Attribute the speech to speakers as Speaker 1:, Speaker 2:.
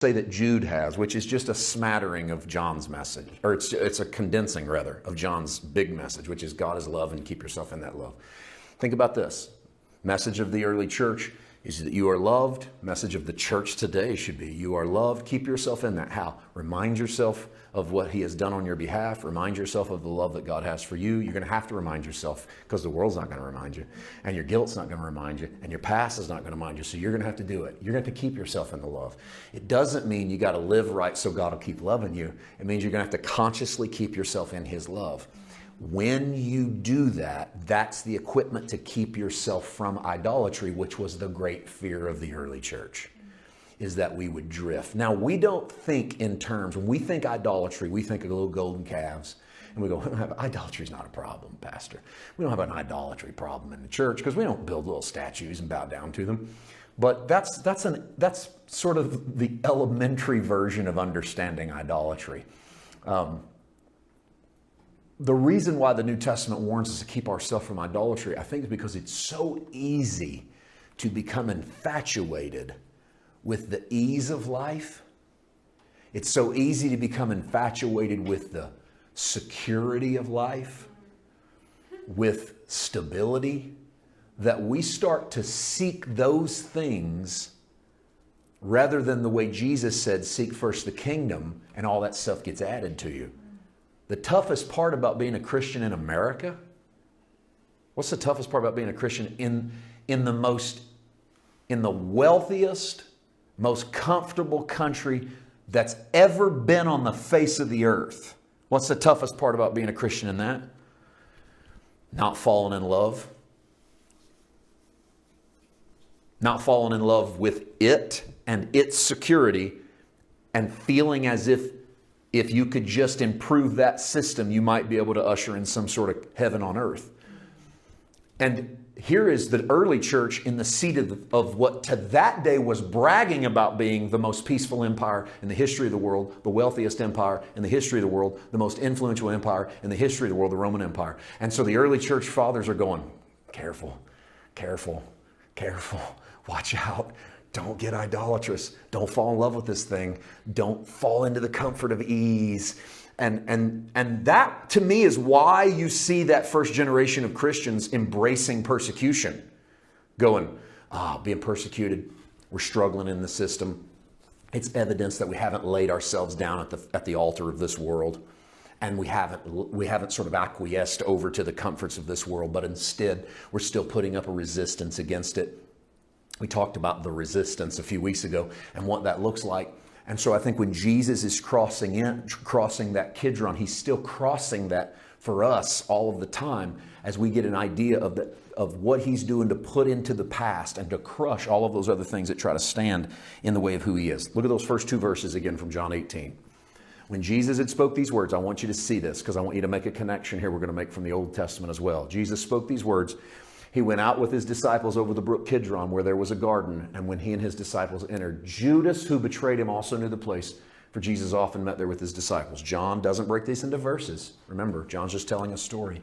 Speaker 1: say that Jude has, which is just a smattering of John's message, or it's a condensing rather of John's big message, which is God is love and keep yourself in that love. Think about this. Message of the early church is that you are loved. Message of the church today should be you are loved. Keep yourself in that. How? Remind yourself of what he has done on your behalf. Remind yourself of the love that God has for you. You're going to have to remind yourself because the world's not going to remind you, and your guilt's not going to remind you, and your past is not going to remind you. So you're going to have to do it. You're going to have to keep yourself in the love. It doesn't mean you got to live right so God will keep loving you. It means you're going to have to consciously keep yourself in his love. When you do that, that's the equipment to keep yourself from idolatry, which was the great fear of the early church, is that we would drift. Now, we don't think in terms, when we think idolatry, we think of little golden calves. And we go, idolatry is not a problem, Pastor. We don't have an idolatry problem in the church because we don't build little statues and bow down to them. But that's sort of the elementary version of understanding idolatry. The reason why the New Testament warns us to keep ourselves from idolatry, I think, is because it's so easy to become infatuated with the ease of life. It's so easy to become infatuated with the security of life, with stability, that we start to seek those things rather than the way Jesus said, seek first the kingdom, and all that stuff gets added to you. The toughest part about being a Christian in America, what's the toughest part about being a Christian in the wealthiest, most comfortable country that's ever been on the face of the earth? What's the toughest part about being a Christian in that? Not falling in love. Not falling in love with it and its security, and feeling as if you could just improve that system, you might be able to usher in some sort of heaven on earth. And here is the early church in the seat of what to that day was bragging about being the most peaceful empire in the history of the world, the wealthiest empire in the history of the world, the most influential empire in the history of the world, the Roman Empire. And so the early church fathers are going, careful, careful, careful, watch out. Don't get idolatrous. Don't fall in love with this thing. Don't fall into the comfort of ease. And that, to me, is why you see that first generation of Christians embracing persecution. Going, being persecuted. We're struggling in the system. It's evidence that we haven't laid ourselves down at the altar of this world. And we haven't sort of acquiesced over to the comforts of this world, but instead we're still putting up a resistance against it. We talked about the resistance a few weeks ago and what that looks like. And so I think when Jesus is crossing that Kidron, he's still crossing that for us all of the time as we get an idea of what he's doing to put into the past and to crush all of those other things that try to stand in the way of who he is. Look at those first two verses again from John 18. When Jesus had spoke these words, I want you to see this because I want you to make a connection here we're going to make from the Old Testament as well. Jesus spoke these words. He went out with his disciples over the brook Kidron where there was a garden. And when he and his disciples entered, Judas, who betrayed him, also knew the place, for Jesus often met there with his disciples. John doesn't break these into verses. Remember, John's just telling a story.